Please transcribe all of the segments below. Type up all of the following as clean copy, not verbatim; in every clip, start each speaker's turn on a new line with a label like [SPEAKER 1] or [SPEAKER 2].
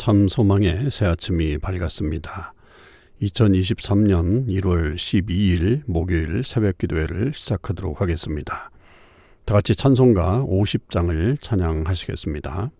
[SPEAKER 1] 참 소망의 새 아침이 밝았습니다. 2023년 1월 12일 목요일 새벽 기도회를 시작하도록 하겠습니다. 다 같이 찬송가 50장을 찬양하시겠습니다.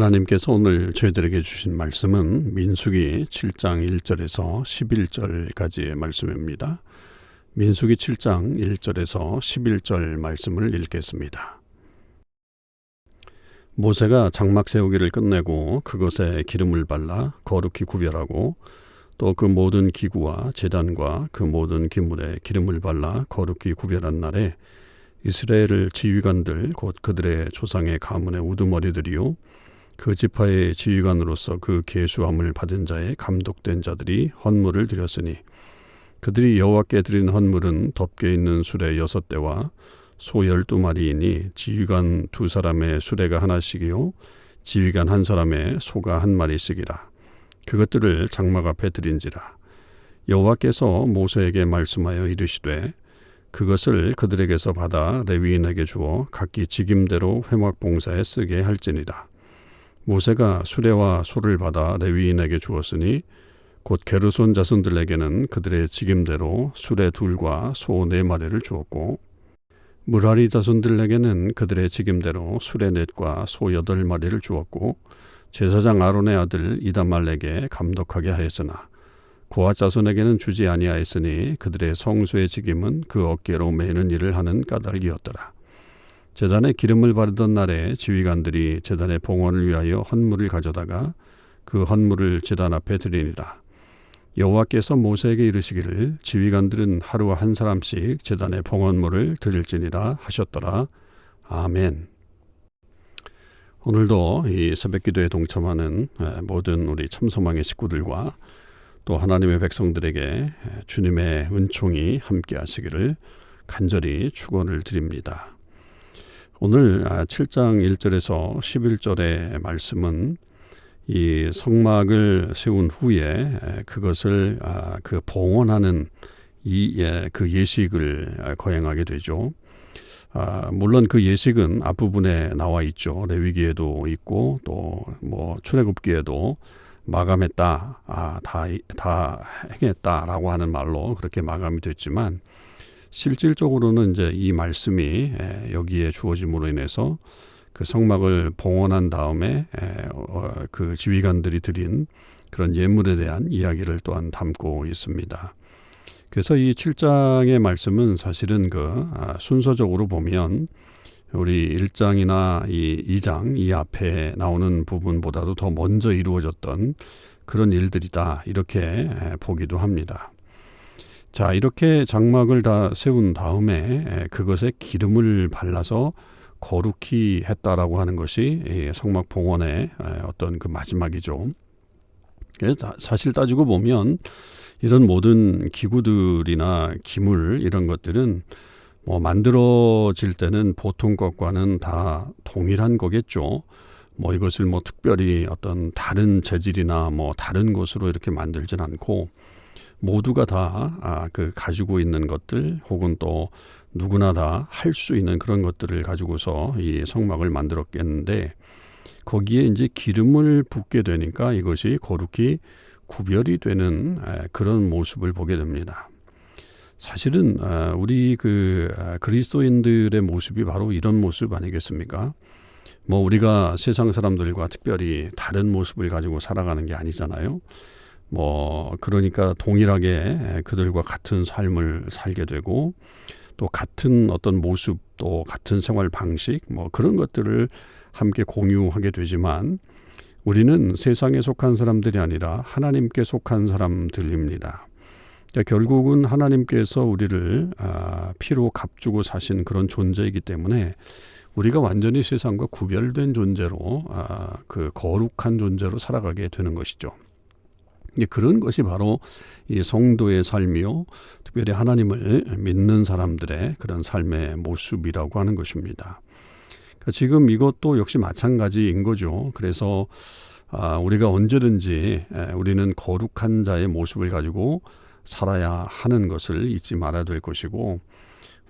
[SPEAKER 1] 하나님께서 오늘 저희들에게 주신 말씀은 민수기 7장 1절에서 11절까지의 말씀입니다. 민수기 7장 1절에서 11절 말씀을 읽겠습니다. 모세가 장막 세우기를 끝내고 그것에 기름을 발라 거룩히 구별하고 또 그 모든 기구와 제단과 그 모든 기물에 기름을 발라 거룩히 구별한 날에 이스라엘 지휘관들 곧 그들의 조상의 가문의 우두머리들이요 그 지파의 지휘관으로서 그 계수함을 받은 자의 감독된 자들이 헌물을 드렸으니 그들이 여호와께 드린 헌물은 덮개 있는 수레 6대와 소 12마리이니 지휘관 2사람의 수레가 하나씩이요 지휘관 1사람의 소가 1마리씩이라. 그것들을 장막 앞에 드린지라. 여호와께서 모세에게 말씀하여 이르시되 그것을 그들에게서 받아 레위인에게 주어 각기 직임대로 회막 봉사에 쓰게 할지니라. 모세가 수레와 소를 받아 레위인에게 주었으니 곧 게르손 자손들에게는 그들의 직임대로 수레 2과 소 4마리를 주었고 무라리 자손들에게는 그들의 직임대로 수레 4과 소 8마리를 주었고 제사장 아론의 아들 이다말에게 감독하게 하였으나 고앗 자손에게는 주지 아니하였으니 그들의 성소의 직임은 그 어깨로 매는 일을 하는 까닭이었더라. 제단에 기름을 바르던 날에 지휘관들이 제단의 봉헌을 위하여 헌물을 가져다가 그 헌물을 제단 앞에 드리니라. 여호와께서 모세에게 이르시기를 지휘관들은 하루 한 사람씩 제단에 봉헌물을 드릴지니라 하셨더라. 아멘. 오늘도 이 새벽기도에 동참하는 모든 우리 참소망의 식구들과 또 하나님의 백성들에게 주님의 은총이 함께 하시기를 간절히 축원을 드립니다. 오늘 7장 1절에서 11절의 말씀은 이 성막을 세운 후에 그것을 그 봉헌하는 그 예식을 거행하게 되죠. 물론 그 예식은 앞부분에 나와 있죠. 레위기에도 있고 또 뭐 출애굽기에도 마감했다, 다 행했다라고 하는 말로 그렇게 마감이 됐지만 실질적으로는 이제 이 말씀이 여기에 주어짐으로 인해서 그 성막을 봉헌한 다음에 그 지휘관들이 드린 그런 예물에 대한 이야기를 또한 담고 있습니다. 그래서 이 7장의 말씀은 사실은 순서적으로 보면 우리 1장이나 이 2장 이 앞에 나오는 부분보다도 더 먼저 이루어졌던 그런 일들이다, 이렇게 보기도 합니다. 자, 이렇게 장막을 다 세운 다음에 그것에 기름을 발라서 거룩히 했다라고 하는 것이 성막 봉헌의 어떤 그 마지막이죠. 사실 따지고 보면 이런 모든 기구들이나 기물 이런 것들은 뭐 만들어질 때는 보통 것과는 다 동일한 거겠죠. 뭐 이것을 뭐 특별히 어떤 다른 재질이나 뭐 다른 것으로 이렇게 만들진 않고 모두가 다 그 가지고 있는 것들 혹은 또 누구나 다 할 수 있는 그런 것들을 가지고서 이 성막을 만들었겠는데 거기에 이제 기름을 붓게 되니까 이것이 거룩히 구별이 되는 그런 모습을 보게 됩니다. 사실은 우리 그리스도인들의 모습이 바로 이런 모습 아니겠습니까? 뭐 우리가 세상 사람들과 특별히 다른 모습을 가지고 살아가는 게 아니잖아요. 뭐 그러니까 동일하게 그들과 같은 삶을 살게 되고 또 같은 어떤 모습 또 같은 생활 방식 뭐 그런 것들을 함께 공유하게 되지만 우리는 세상에 속한 사람들이 아니라 하나님께 속한 사람들입니다. 그러니까 결국은 하나님께서 우리를 피로 값주고 사신 그런 존재이기 때문에 우리가 완전히 세상과 구별된 존재로 그 거룩한 존재로 살아가게 되는 것이죠. 그런 것이 바로 이 성도의 삶이요, 특별히 하나님을 믿는 사람들의 그런 삶의 모습이라고 하는 것입니다. 그러니까 지금 이것도 역시 마찬가지인 거죠. 그래서 우리가 언제든지 우리는 거룩한 자의 모습을 가지고 살아야 하는 것을 잊지 말아야 될 것이고,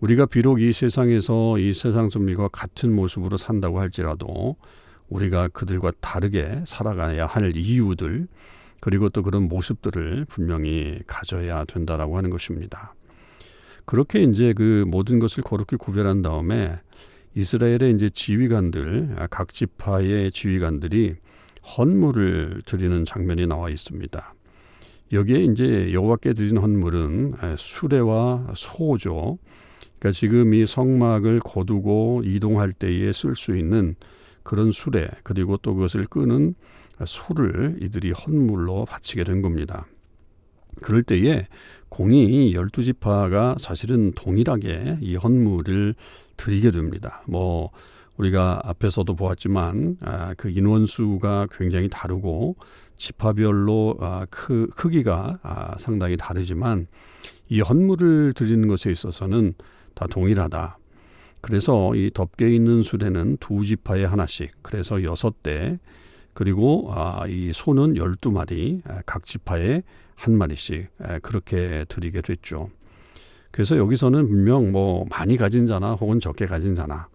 [SPEAKER 1] 우리가 비록 이 세상에서 이 세상 사람들과 같은 모습으로 산다고 할지라도 우리가 그들과 다르게 살아가야 할 이유들 그리고 또 그런 모습들을 분명히 가져야 된다라고 하는 것입니다. 그렇게 이제 그 모든 것을 거룩히 구별한 다음에 이스라엘의 이제 지휘관들, 각 지파의 지휘관들이 헌물을 드리는 장면이 나와 있습니다. 여기에 이제 여호와께 드린 헌물은 수레와 소죠. 그러니까 지금 이 성막을 거두고 이동할 때에 쓸 수 있는 그런 수레, 그리고 또 그것을 끄는 소를 이들이 헌물로 바치게 된 겁니다. 그럴 때에 공이 12지파가 사실은 동일하게 이 헌물을 드리게 됩니다. 뭐 우리가 앞에서도 보았지만 그 인원수가 굉장히 다르고 지파별로 크기가 상당히 다르지만 이 헌물을 드리는 것에 있어서는 다 동일하다. 그래서 이 덮개 있는 수레는 2지파에 하나씩, 그래서 6대, 그리고 이 소는 12마리, 각 지파에 한 마리씩 그렇게 드리게 됐죠. 그래서 여기서는 분명 뭐 많이 가진 자나 혹은 적게 가진 자나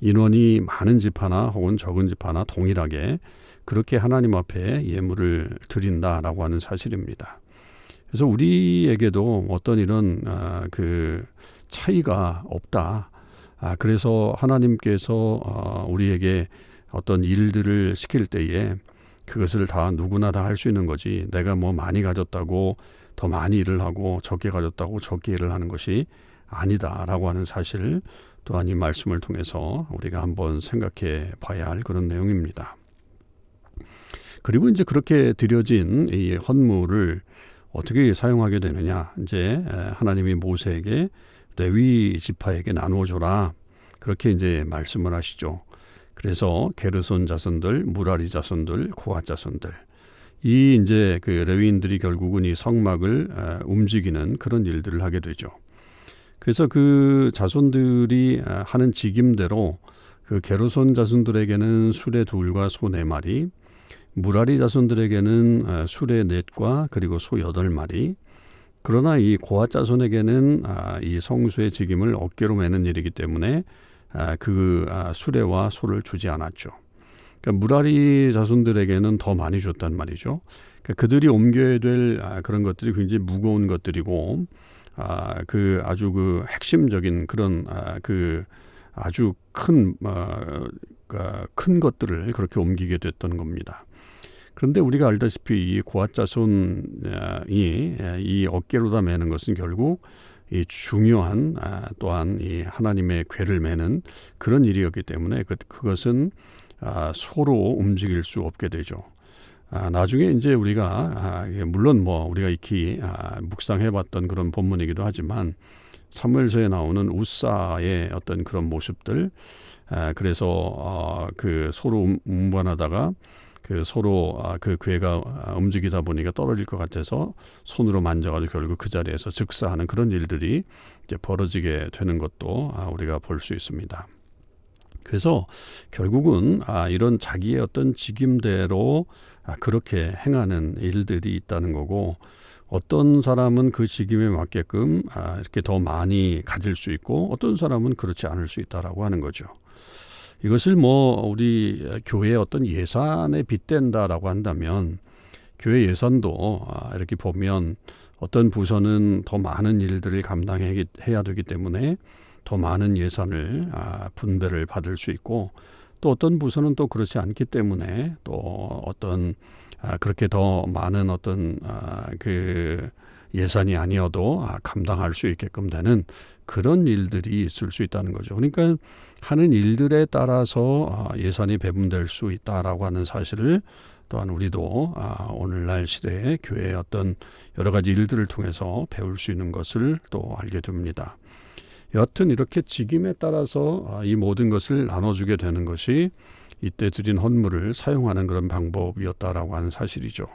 [SPEAKER 1] 인원이 많은 지파나 혹은 적은 지파나 동일하게 그렇게 하나님 앞에 예물을 드린다라고 하는 사실입니다. 그래서 우리에게도 어떤 이런 그 차이가 없다. 그래서 하나님께서 우리에게 어떤 일들을 시킬 때에 그것을 다 누구나 다 할 수 있는 거지, 내가 뭐 많이 가졌다고 더 많이 일을 하고 적게 가졌다고 적게 일을 하는 것이 아니다라고 하는 사실 또한 이 말씀을 통해서 우리가 한번 생각해 봐야 할 그런 내용입니다. 그리고 이제 그렇게 드려진 이 헌물을 어떻게 사용하게 되느냐? 이제 하나님이 모세에게 레위 지파에게 나누어 줘라. 그렇게 이제 말씀을 하시죠. 그래서 게르손 자손들, 무라리 자손들, 고핫 자손들, 이 이제 그 레위인들이 결국은 이 성막을 움직이는 그런 일들을 하게 되죠. 그래서 그 자손들이 하는 직임대로 그 게르손 자손들에게는 수레 2과 소 4마리, 무라리 자손들에게는 수레 4과 그리고 소 8마리. 그러나 이 고핫 자손에게는 이 성수의 직임을 어깨로 매는 일이기 때문에 수레와 소를 주지 않았죠. 그러니까 무라리 자손들에게는 더 많이 줬단 말이죠. 그러니까 그들이 옮겨야 될 그런 것들이 굉장히 무거운 것들이고, 아주 그 핵심적인 그런 아주 큰 것들을 그렇게 옮기게 됐던 겁니다. 그런데 우리가 알다시피 이 고핫 자손이 이 어깨로다 매는 것은 결국 이 중요한 또한 이 하나님의 궤를 매는 그런 일이었기 때문에 그것은 소로 움직일 수 없게 되죠. 나중에 이제 우리가 물론 우리가 익히 묵상해봤던 그런 본문이기도 하지만 사무엘서에 나오는 우사의 어떤 그런 모습들, 그래서 그 소로 운반하다가 그 소로 그 궤가 움직이다 보니까 떨어질 것 같아서 손으로 만져가지고 결국 그 자리에서 즉사하는 그런 일들이 이제 벌어지게 되는 것도 우리가 볼 수 있습니다. 그래서 결국은 이런 자기의 어떤 직임대로 그렇게 행하는 일들이 있다는 거고, 어떤 사람은 그 직임에 맞게끔 이렇게 더 많이 가질 수 있고 어떤 사람은 그렇지 않을 수 있다라고 하는 거죠. 이것을 우리 교회의 어떤 예산에 빗댄다라고 한다면, 교회 예산도 이렇게 보면 어떤 부서는 더 많은 일들을 감당해야 되기 때문에 더 많은 예산을 분배를 받을 수 있고, 또 어떤 부서는 또 그렇지 않기 때문에 또 어떤 그렇게 더 많은 어떤 그 예산이 아니어도 감당할 수 있게끔 되는 그런 일들이 있을 수 있다는 거죠. 그러니까 하는 일들에 따라서 예산이 배분될 수 있다라고 하는 사실을 또한 우리도 오늘날 시대의 교회의 어떤 여러 가지 일들을 통해서 배울 수 있는 것을 또 알게 됩니다. 여하튼 이렇게 직임에 따라서 이 모든 것을 나눠주게 되는 것이 이때 드린 헌물을 사용하는 그런 방법이었다라고 하는 사실이죠.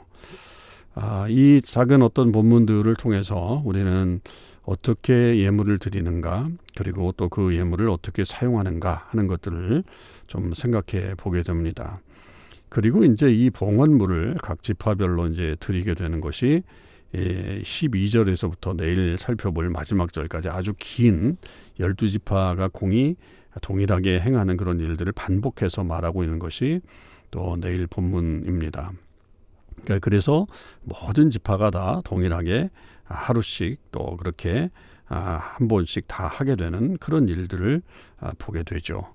[SPEAKER 1] 이 작은 어떤 본문들을 통해서 우리는 어떻게 예물을 드리는가, 그리고 또 그 예물을 어떻게 사용하는가 하는 것들을 좀 생각해 보게 됩니다. 그리고 이제 이 봉헌물을 각 지파별로 이제 드리게 되는 것이 12절에서부터 내일 살펴볼 마지막 절까지 아주 긴 12지파가 공이 동일하게 행하는 그런 일들을 반복해서 말하고 있는 것이 또 내일 본문입니다. 그래서 모든 지파가 다 동일하게 하루씩 또 그렇게 한 번씩 다 하게 되는 그런 일들을 보게 되죠.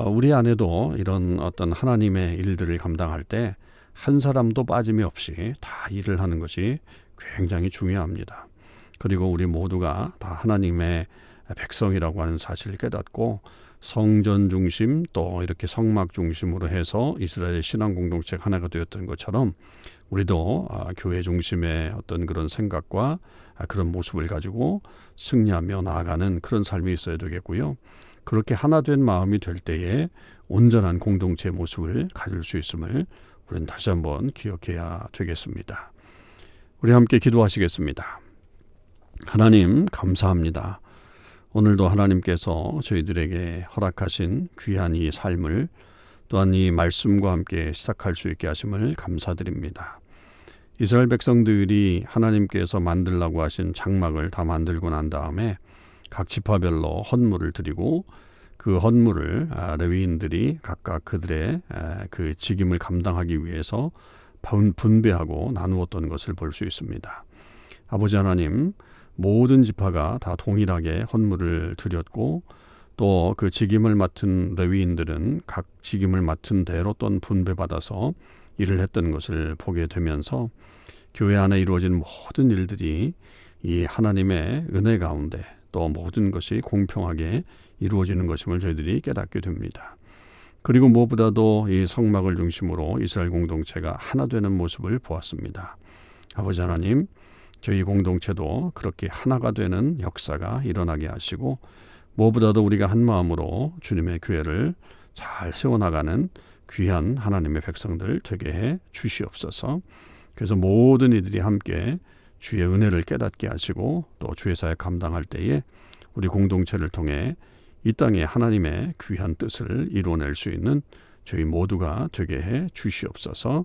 [SPEAKER 1] 우리 안에도 이런 어떤 하나님의 일들을 감당할 때 한 사람도 빠짐이 없이 다 일을 하는 것이 굉장히 중요합니다. 그리고 우리 모두가 다 하나님의 백성이라고 하는 사실을 깨닫고 성전 중심 또 이렇게 성막 중심으로 해서 이스라엘 신앙 공동체가 하나가 되었던 것처럼 우리도 교회 중심의 어떤 그런 생각과 그런 모습을 가지고 승리하며 나아가는 그런 삶이 있어야 되겠고요. 그렇게 하나 된 마음이 될 때에 온전한 공동체의 모습을 가질 수 있음을 우리는 다시 한번 기억해야 되겠습니다. 우리 함께 기도하시겠습니다. 하나님 감사합니다. 오늘도 하나님께서 저희들에게 허락하신 귀한 이 삶을 또한 이 말씀과 함께 시작할 수 있게 하심을 감사드립니다. 이스라엘 백성들이 하나님께서 만들라고 하신 장막을 다 만들고 난 다음에 각 지파별로 헌물을 드리고 그 헌물을 레위인들이 각각 그들의 그 직임을 감당하기 위해서 분배하고 나누었던 것을 볼 수 있습니다. 아버지 하나님, 모든 지파가 다 동일하게 헌물을 드렸고 또 그 직임을 맡은 레위인들은 각 직임을 맡은 대로 또한 분배받아서 일을 했던 것을 보게 되면서 교회 안에 이루어진 모든 일들이 이 하나님의 은혜 가운데 또 모든 것이 공평하게 이루어지는 것임을 저희들이 깨닫게 됩니다. 그리고 무엇보다도 이 성막을 중심으로 이스라엘 공동체가 하나 되는 모습을 보았습니다. 아버지 하나님, 저희 공동체도 그렇게 하나가 되는 역사가 일어나게 하시고 무엇보다도 우리가 한 마음으로 주님의 교회를 잘 세워나가는 귀한 하나님의 백성들 되게 해 주시옵소서. 그래서 모든 이들이 함께 주의 은혜를 깨닫게 하시고 또 주의 사역 감당할 때에 우리 공동체를 통해 이 땅에 하나님의 귀한 뜻을 이루어낼 수 있는 저희 모두가 되게 해 주시옵소서.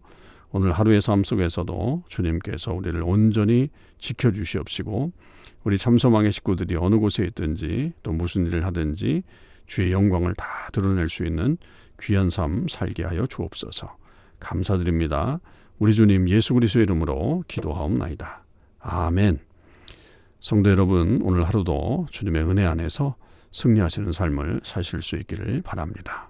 [SPEAKER 1] 오늘 하루의 삶 속에서도 주님께서 우리를 온전히 지켜주시옵시고 우리 참소망의 식구들이 어느 곳에 있든지 또 무슨 일을 하든지 주의 영광을 다 드러낼 수 있는 귀한 삶 살게 하여 주옵소서. 감사드립니다. 우리 주님 예수 그리스도의 이름으로 기도하옵나이다. 아멘. 성도 여러분, 오늘 하루도 주님의 은혜 안에서 승리하시는 삶을 사실 수 있기를 바랍니다.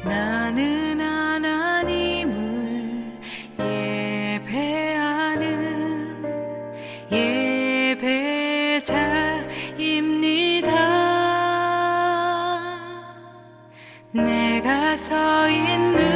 [SPEAKER 2] 나는 하나님을 예배하는 예배자입니다. 내가 서 있는